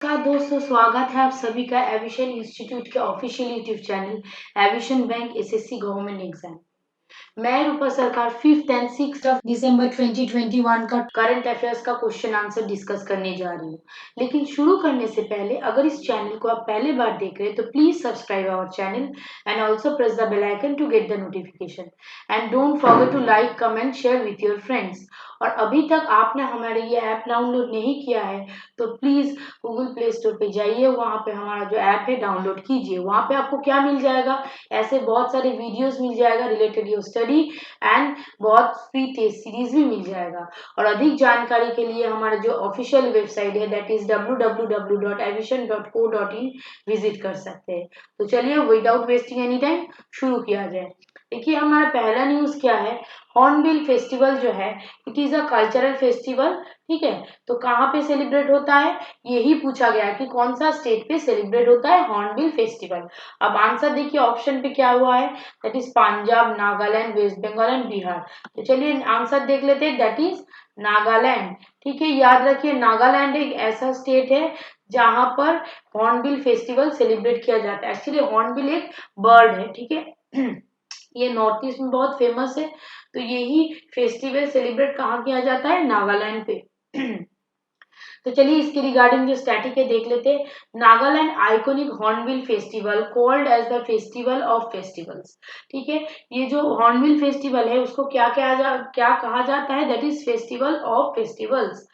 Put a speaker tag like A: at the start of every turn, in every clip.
A: नमस्कार दोस्तों, स्वागत है आप सभी का एविशन इंस्टीट्यूट के official YouTube channel evasion bank SSC government exam. मैं रूपा सरकार 5th and 6th of December 2021 का करंट अफेयर्स का क्वेश्चन आंसर डिस्कस करने जा रही हूँ। लेकिन शुरू करने से पहले अगर इस चैनल को आप पहले बार देख रहे हैं तो please subscribe our channel and also press the bell icon to get the notification and don't forget to like comment share with your friends. और अभी तक आपने हमारे ये ऐप डाउनलोड नहीं किया है तो प्लीज गूगल प्ले स्टोर पे जाइए, वहाँ पे हमारा जो ऐप है डाउनलोड कीजिए। वहाँ पे आपको क्या मिल जाएगा, ऐसे बहुत सारे वीडियोस मिल जाएगा रिलेटेड योर स्टडी एंड बहुत फ्री टेस्ट सीरीज भी मिल जाएगा। और अधिक जानकारी के लिए हमारा जो ऑफिशियल वेबसाइट है दैट इज www.aviation.co.in विजिट कर सकते हैं। तो चलिए विदाउट वेस्टिंग एनी टाइम शुरू किया जाए। देखिए हमारा पहला न्यूज क्या है, हॉर्नबिल फेस्टिवल जो है it is a cultural festival. ठीक है, तो कहाँ पे सेलिब्रेट होता है, यही पूछा गया कि कौन सा स्टेट पे सेलिब्रेट होता है हॉर्नबिल फेस्टिवल। अब आंसर देखिए ऑप्शन पे क्या हुआ है, that is Punjab, Nagaland, West Bengal and Bihar. तो चलिए आंसर देख लेते हैं, दैट इज नागालैंड। ठीक है, याद रखिए नागालैंड एक ऐसा स्टेट है जहां पर हॉर्नबिल फेस्टिवल सेलिब्रेट किया जाता है। एक्चुअली हॉर्नबिल एक बर्ड है, ठीक है ये नॉर्थ ईस्ट में बहुत फेमस है। तो यही फेस्टिवल सेलिब्रेट कहाँ किया जाता है, नागालैंड पे तो चलिए इसके रिगार्डिंग जो स्टैटिक है देख लेते हैं। Nagaland iconic hornbill festival called as the festival of festivals. ठीक है, ये जो हॉर्नबिल फेस्टिवल है उसको क्या कहा जाता है, that is festival of festivals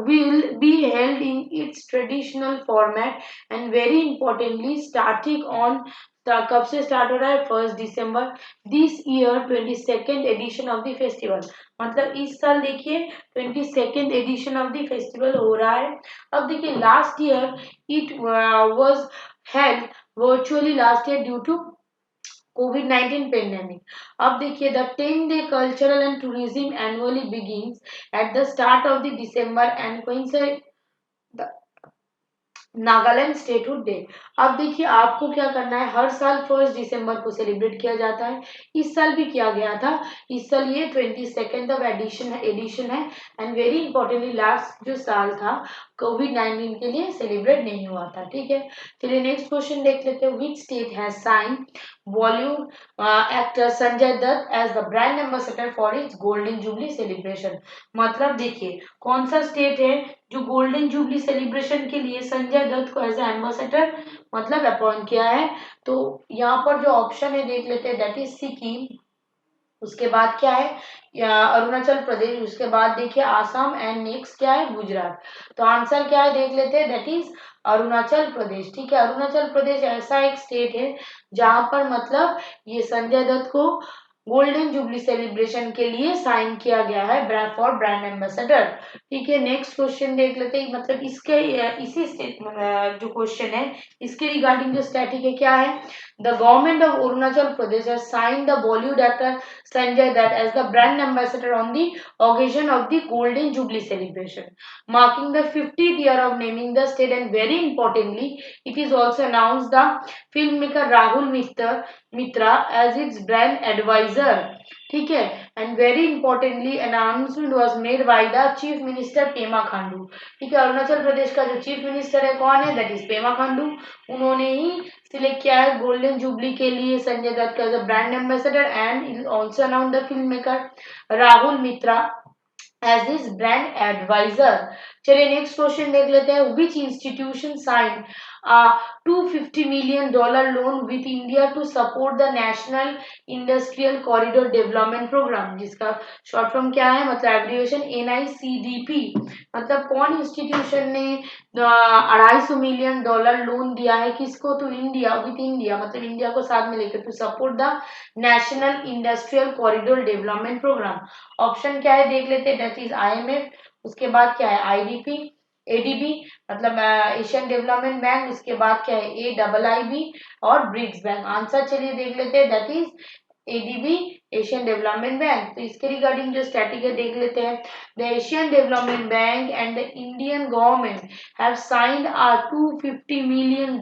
A: will be held in its traditional format and very importantly starting on कब से स्टार्ट हो रहा है, 1 दिसंबर this year 22nd edition of the festival. मतलब इस साल देखिए 22nd edition of the festival हो रहा है। अब देखिए last year it was held virtually last year due to COVID-19 pandemic. अब देखिए the 10 day cultural and tourism annually begins at the start of the December and coincide the Nagaland statehood day. अब देखिए आपको क्या करना है, हर साल 1 दिसंबर को सेलिब्रेट किया जाता है, इस साल भी किया गया था। इस साल ये 22nd ऑफ एडिशन है एंड वेरी इंपॉर्टेंटली लास्ट जो साल था COVID-19 के लिए सेलिब्रेट नहीं हुआ था। ठीक है, चलिए नेक्स्ट क्वेश्चन देख लेते हैं। Which state has sign Bollywood actor Sanjay Dutt as the brand ambassador for its golden jubilee celebration. मतलब देखिए कौन सा स्टेट है जो गोल्डन जुबली सेलिब्रेशन के लिए संजय दत्त को एज एम्बेसडर मतलब अपॉइंट किया है। तो यहाँ पर जो ऑप्शन है देख लेते हैं, दैट इज सिक्किम, उसके बाद क्या है अरुणाचल प्रदेश, उसके बाद देखिए आसाम एंड नेक्स्ट क्या है गुजरात। तो आंसर क्या है देख लेते हैं, दैट इज अरुणाचल प्रदेश। ठीक है, अरुणाचल प्रदेश ऐसा एक स्टेट है जहां पर मतलब ये संजय दत्त को गोल्डन जुबली सेलिब्रेशन के लिए साइन किया गया है फॉर ब्रांड एम्बेसडर। ठीक है, नेक्स्ट क्वेश्चन देख लेते हैं। मतलब इसके इसी स्टेट जो क्वेश्चन है इसके रिगार्डिंग जो स्टैटिक है क्या है, the government of Arunachal Pradesh has sign the Bollywood actor Sanjay Dutt as the brand ambassador on the occasion of the Golden Jubilee celebration, marking the 50th year of naming the state. And very importantly, it is also announced the filmmaker Rahul Mitra as its brand advisor. ठीक है, and very importantly announcement was made by the chief minister Pema Khandu. ठीक है, अरुणाचल प्रदेश का जो chief minister है कौन है, that is Pema Khandu. उन्होंने ही सिलेक्ट किया है गोल्डन जुबली के लिए संजय दत्त का as a brand ambassador and also announce the film maker Rahul Mitra as this brand adviser. चलिए नेक्स्ट क्वेश्चन देख लेते हैं। Which institution sign $250 million loan with India to support the National Industrial Corridor Development Program, जिसका short form क्या है, मतलब abbreviation NICDP। मतलब कौन इंस्टीट्यूशन ने $250 million लोन दिया है किसको, तो इंडिया, विथ इंडिया मतलब इंडिया को साथ में लेकर, to support the national industrial corridor development programme. Option क्या है देख लेते हैं, दैट इज IMF, उसके बाद क्या है IDP, ADB मतलब एशियन डेवलपमेंट बैंक, उसके बाद क्या है AIIB और ब्रिक्स बैंक। आंसर चलिए देख लेते हैं, that is ADB Asian development bank. तो इसके रिगार्डिंग जो स्टैटिक है देख लेते हैं। The Asian development bank and the Indian government have signed a $250 million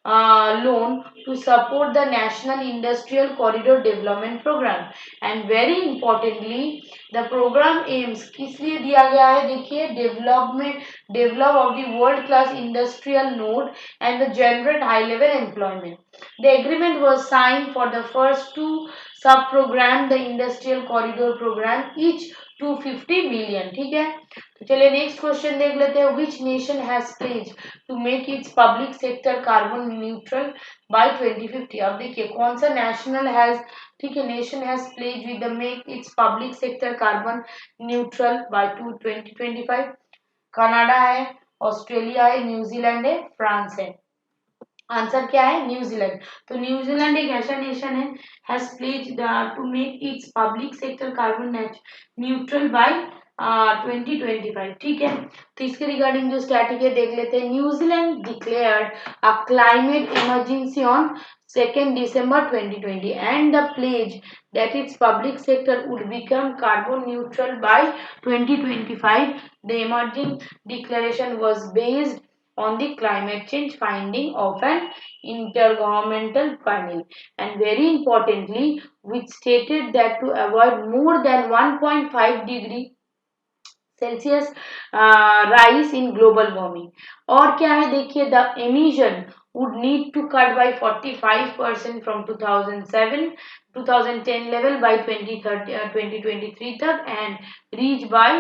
A: loan to support the National Industrial Corridor Development Program. And very importantly, the program aims किस लिए दिया गया है, देखिए develop of the world class industrial node and the generate high level employment. The agreement was signed for the first two sub program, the industrial corridor program, each 250 million. ठीक है, तो चलिए नेक्स्ट क्वेश्चन देख लेते हैं. Which nation has pledge to make its public sector carbon neutral by 2050. अब देखिए कौन सा नेशनल हैज, ठीक है, nation has pledge with the make its public sector carbon neutral by 2025. Canada है, ऑस्ट्रेलिया है, न्यूजीलैंड है, फ्रांस है. आंसर क्या है, न्यूजीलैंड. तो न्यूजीलैंड एक ऐसा नेशन है has pledge to make its public sector carbon neutral by 2025. ठीक है, तो इसके रिगार्डिंग जो स्टैटिक है देख लेते हैं. New Zealand declared a climate emergency on 2nd December 2020 and the pledge that its public sector would become carbon neutral by 2025. The emerging declaration was based on the climate change finding of an intergovernmental panel, and very importantly which stated that to avoid more than 1.5 degree Celsius rise in global warming. और क्या है देखिए, the emission would need to cut by 45% from 2010 level by 2023 तक and reach by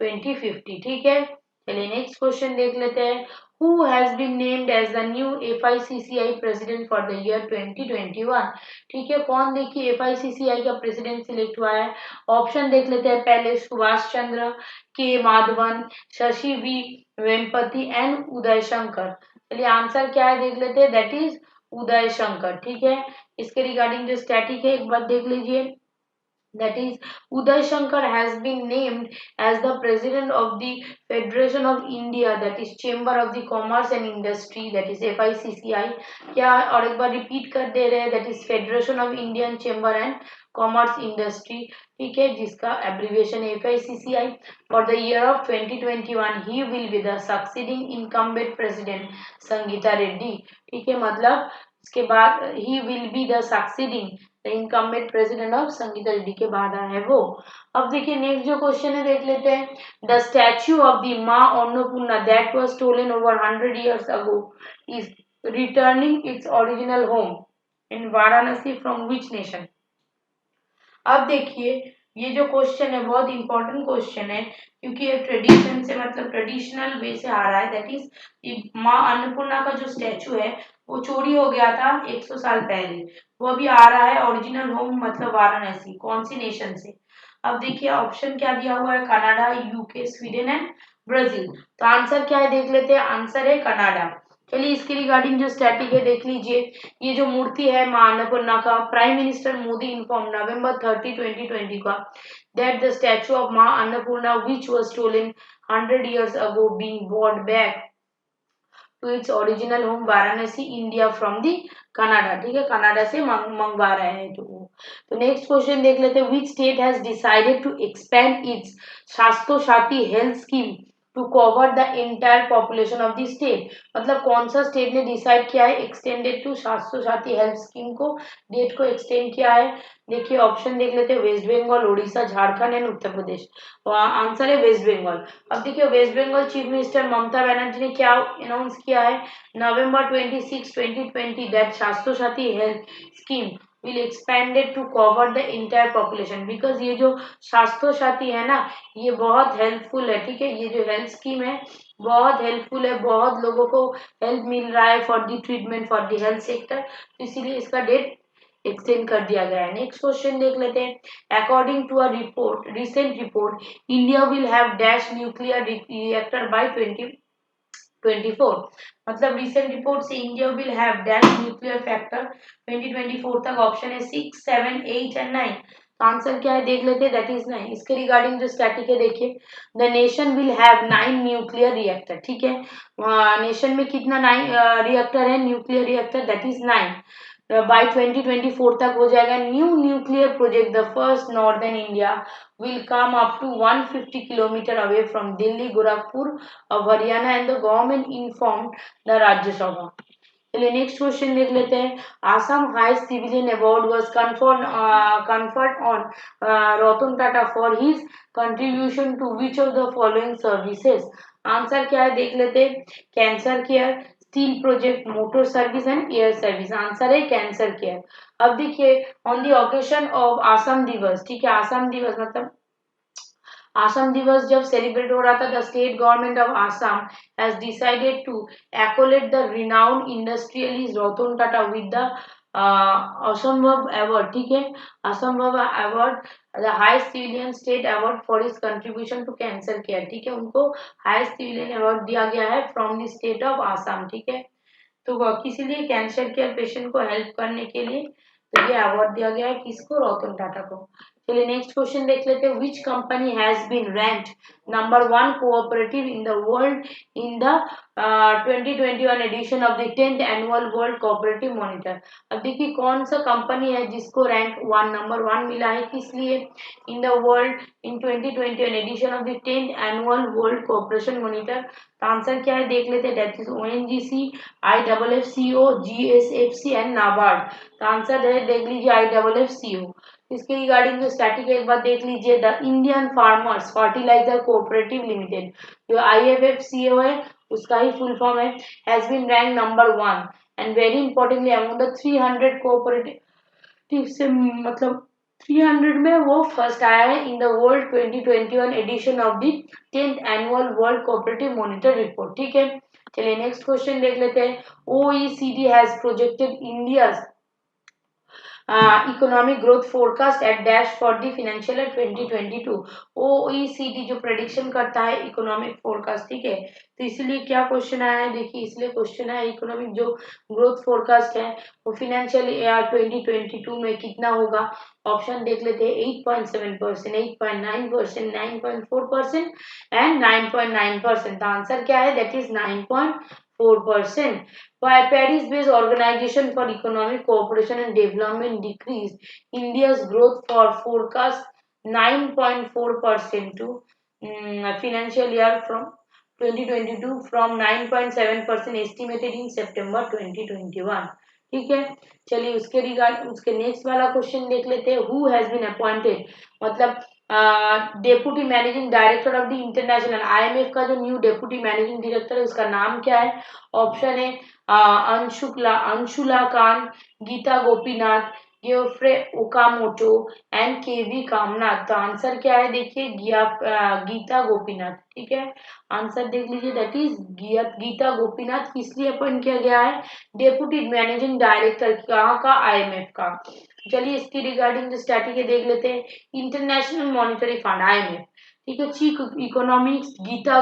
A: 2050. ठीक है, चलिए next question देख लेते हैं. Who has been named as the new FICCI president for the year 2021. ठीक है, कौन देखिए FICCI का प्रेसिडेंट सिलेक्ट हुआ है. ऑप्शन देख लेते हैं. पहले सुभाष चंद्र, के माधवन, शशि वी वेम्पति एंड उदय शंकर. चलिए आंसर क्या है देख लेते हैं, दैट इज उदय शंकर. ठीक है, इसके रिगार्डिंग जो स्टैटिक है एक बार देख लीजिए. That is, Uday Shankar has been named as the president of the Federation of India, that is Chamber of the Commerce and Industry, that is FICCI. क्या और एक बार रिपीट कर दे रहे हैं, that is Federation of Indian Chamber and Commerce Industry. ठीक है, जिसका abbreviation है FICCI. For the year of 2021, he will be the succeeding incumbent president Sangeeta Reddy. ठीक है, मतलब इसके बाद he will be the succeeding incumbent president of Sangeeta Reddy के बाद आया है वो. अब देखिए नेक्स्ट जो क्वेश्चन है देख लेते हैं. द स्टैच्यू ऑफ द माँ Annapurna that was stolen over 100 years ago is returning its original home in Varanasi from which nation. अब देखिए ये जो क्वेश्चन है बहुत इंपॉर्टेंट क्वेश्चन है क्योंकि ये ट्रेडिशन से मतलब ट्रेडिशनल वे से आ रहा है. दैट इज माँ अन्नपूर्णा का जो स्टैचू है वो चोरी हो गया था 100 साल पहले. वो अभी आ रहा है ओरिजिनल होम मतलब वाराणसी. कौन सी नेशन से. अब देखिए ऑप्शन क्या दिया हुआ है, Canada, UK, Sweden and Brazil. तो आंसर क्या है देख लेते हैं. आंसर है कनाडा. चलिए इसके रिगार्डिंग जो स्टैटिक है देख लीजिए. ये जो मूर्ति है मां अन्नपूर्णा का, prime minister Modi inform November 30, 2020 का दैट द स्टैचू ऑफ मां Annapurna which was stolen 100 years ago being brought back to its original home Varanasi India from the Canada. ठीक है, कनाडा से मंगवा रहे हैं जो. तो नेक्स्ट क्वेश्चन देख लेते हैं. Which state has decided to expand its Swasthya Sathi health scheme to cover the entire population of the state. मतलब कौन सा स्टेट ने डिसाइड किया है एक्सटेंडेड टू स्वास्थ्य साथी हेल्थ स्कीम को, डेट को एक्सटेंड किया है. देखिए ऑप्शन देख लेते हैं. वेस्ट बंगाल, उड़ीसा, झारखंड एंड उत्तर प्रदेश. तो आंसर है वेस्ट बंगाल. अब देखिए waste Bengal chief minister Mamata Banerjee ने क्या अनाउंस किया है November 26, 2020 दैट स्वास्थ्य Sathi health scheme will expanded to cover the entire population. because ये जो स्वास्थ्य साथी है ना ये बहुत हेल्पफुल है. ठीक है, ये जो हेल्थ स्कीम है बहुत हेल्पफुल है, बहुत लोगों को हेल्प मिल रहा है for the treatment for the health sector. तो इसीलिए इसका डेट एक्सटेंड कर दिया गया है. नेक्स्ट क्वेश्चन देख लेते हैं. According to a report, recent report, India will have dash nuclear reactor by 2024. मतलब रिसेंट रिपोर्ट से India will have dash nuclear factor 2024 तक. ऑप्शन है 6, 7, 8 एंड 9. आंसर क्या है देख लेते हैं. That is 9. इसके रिगार्डिंग जो स्टैटिक है देखिए. The nation will have 9 nuclear reactor. ठीक है, नेशन में कितना 9 रिएक्टर है nuclear reactor, that is 9. By 2024 तक हो जाएगा. New nuclear project the first northern India will come up to 150 kilometer away from Delhi, Gorakhpur of Haryana and the government informed the Rajya Sabha. चलिए next question देख लेते हैं। Assam high civilian award was conferred on Ratan Tata for his contribution to which of the following services. Answer क्या है देख लेते हैं। Cancer care, steel project, motor service and air service. Answer है कैंसर केयर। अब देखिए on the occasion of Assam Diwas, ठीक है, आसाम दिवस मतलब आसाम दिवस जब सेलिब्रेट हो रहा था, the state government of Assam has decided to accolade the renowned industrialist Ratan Tata with the असंभव अवार्ड, ठीक है, असंभव award, the highest civilian state award for his contribution to cancer care, ठीक है, उनको हाईएस्ट सिविलियन अवार्ड दिया गया है from the state of Assam, ठीक है। तो किसी लिए कैंसर केयर पेशेंट को हेल्प करने के लिए तो ये अवार्ड दिया गया है किसको, रतन टाटा को। चलिए नेक्स्ट क्वेश्चन देख लेते हैं। Which company has been ranked number 1 cooperative in the world in the 2021 edition of the 10th annual world cooperative monitor. अब देखिए कौन सा कंपनी है जिसको रैंक 1 नंबर 1 मिला है, किस लिए, in the world in 2021 edition of the 10th annual world cooperation monitor. तो आंसर क्या है देख लेते हैं। That is ONGC, IFFCO, GSFC and NABARD. तो आंसर है देख लीजिए IFFCO। इसके रिगार्डिंग जो स्टैटिक एक बार देख लीजिए, the Indian farmers fertiliser cooperative limited, जो IFFCO है उसका ही फुल फॉर्म है, has been rank number 1 and very importantly among the 300 cooperative से मतलब 300 में वो फर्स्ट आया है in the world 2021 edition of the 10th annual world cooperative monitor report, ठीक है। चलिए नेक्स्ट क्वेश्चन देख लेते हैं। OECD has projected India economic growth forecast at dash for the financial year 2022। OECD जो प्रेडिक्शन करता है इकोनॉमिक फोरकास्ट, ठीक है, तो इसलिए क्या क्वेश्चन आया है देखिए, इसलिए क्वेश्चन है इकोनॉमिक जो ग्रोथ फोरकास्ट है वो फाइनेंशियल ईयर 2022 में कितना होगा। ऑप्शन देख लेते हैं। 8.7%, 8.9%, 9.4% एंड 9.9%। तो आंसर क्या है, that is 9.4%। Paris based Organization for Economic Cooperation and Development decreased India's growth for forecast 9.4% to financial year from 2022 from 9.7% estimated in September 2021, ठीक है। चलिए उसके रिगार्ड उसके नेक्स्ट वाला क्वेश्चन देख लेते हैं। हु हैज बीन अपॉइंटेड मतलब deputy managing director of the international, IMF का जो न्यू डेप्यूटी मैनेजिंग डायरेक्टर है उसका नाम क्या है। ऑप्शन है अंशुला कान, गीता गोपीनाथ, गियोफ्रे ओकामोटो एंड केवी कामनाथ। तो आंसर क्या है देखिए, गीता गोपीनाथ, ठीक है, आंसर देख लीजिए दैट इज गीता गोपीनाथ। किस लिए अपॉइंट किया गया है, डेप्यूटी मैनेजिंग डायरेक्टर कहाँ का, IMF का। चलिए इसकी रिगार्डिंग जो स्टैटिक है देख लेते हैं। इंटरनेशनल मॉनिटरी फंड IMF, ठीक है, chief economics Gita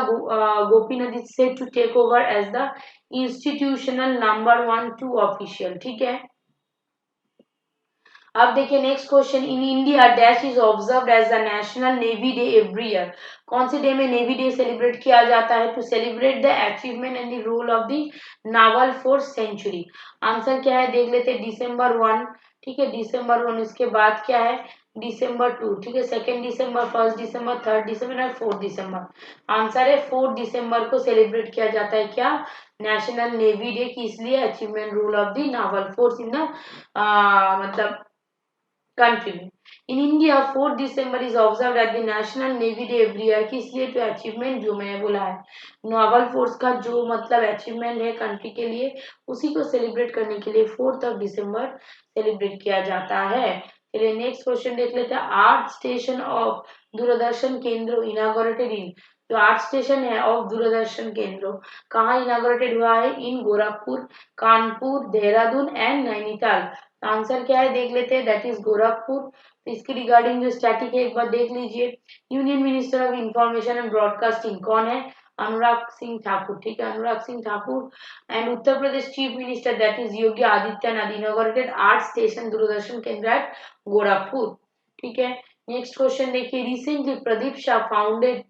A: Gopinath is set to take over as the institutional number 1 2 official, ठीक है। अब देखिए next question. In India dash is observed as the national navy day every year. कौन से डे में navy day celebrate किया जाता है, to celebrate the achievement and the role of the naval force century. Answer क्या है देख लेते हैं। December 1, ठीक है, December 1। इसके बाद क्या है, December 2, ठीक है, 2nd December, 1st December, 3rd December और 4th December। आंसर है 4th December को सेलिब्रेट किया जाता है क्या, नेशनल नेवी डे की, इसलिए achievement role of the naval force in the मतलब कंट्री में। In India 4th December is observe at the national navy day every year, किस लिए, टू अचीवमेंट जो मैंने बोला है नावल फोर्स का जो मतलब अचीवमेंट है कंट्री के लिए, उसी को सेलिब्रेट करने के लिए 4th of December सेलिब्रेट किया जाता है। चलिए नेक्स्ट क्वेश्चन देख लेते हैं। आर्ट स्टेशन ऑफ दूरदर्शन केंद्र इनागोरेटेड इन, जो आर्ट स्टेशन है ऑफ दूरदर्शन केंद्र कहाँ इनागोरेटेड हुआ है, इन गोरखपुर, कानपुर, देहरादून एंड नैनीताल। आंसर क्या है देख लेते हैं, दैट इज गोरखपुर। तो इसके रिगार्डिंग जो स्टैटिक है एक बार देख लीजिए। Union minister of information and broadcasting कौन है, अनुराग सिंह ठाकुर, ठीक है, Anurag Singh Thakur. And Uttar Pradesh chief minister that is Yogi Adityanath inaugurated earth station Doordarshan Kendra at Gorakhpur, ठीक है। नेक्स्ट क्वेश्चन देखिए। Recently Pradeep Shah founded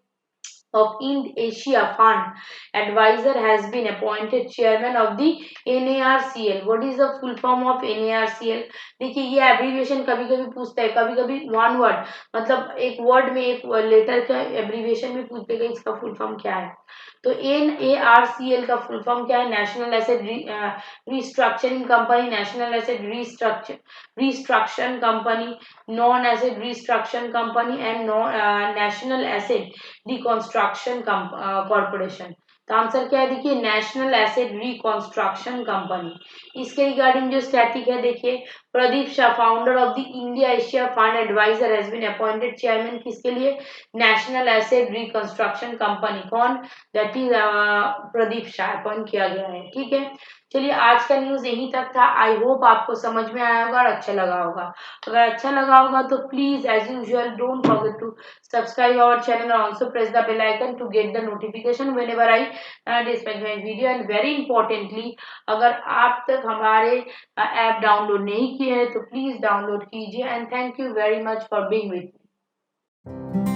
A: of Ind Asia Fund advisor has been appointed chairman of the NARCL. What is the full form of NARCL? देखिए ये abbreviation कभी कभी पूछता है, कभी कभी वन वर्ड मतलब एक वर्ड में एक लेटर का एब्रीविएशन भी पूछ देगा इसका फुल फॉर्म क्या है। तो NARCL का फुल फॉर्म क्या है? National asset restructuring company, national asset restriction company, non asset restriction company and national asset reconstruction corporation. तो आंसर क्या है? देखिए नेशनल एसेट रिकंस्ट्रक्शन कंपनी। इसके रिगार्डिंग जो स्टैटिक है देखिए, Pradeep Shah founder of the India Asia fund advisor has been appointed chairman, किसके लिए? National asset reconstruction company. कौन? That is Pradeep Shah appoint किया गया है। ठीक है, चलिए आज का न्यूज यहीं तक था। आई होप आपको समझ में आया होगा और अच्छा लगा होगा। अगर अच्छा लगा होगा तो please as usual don't forget to subscribe our channel and also press the bell icon to get the notification whenever I dispatch my video। and very importantly, अगर आप तक हमारे ऐप डाउनलोड नहीं किए हैं तो प्लीज डाउनलोड कीजिए। And thank you very much for being with me.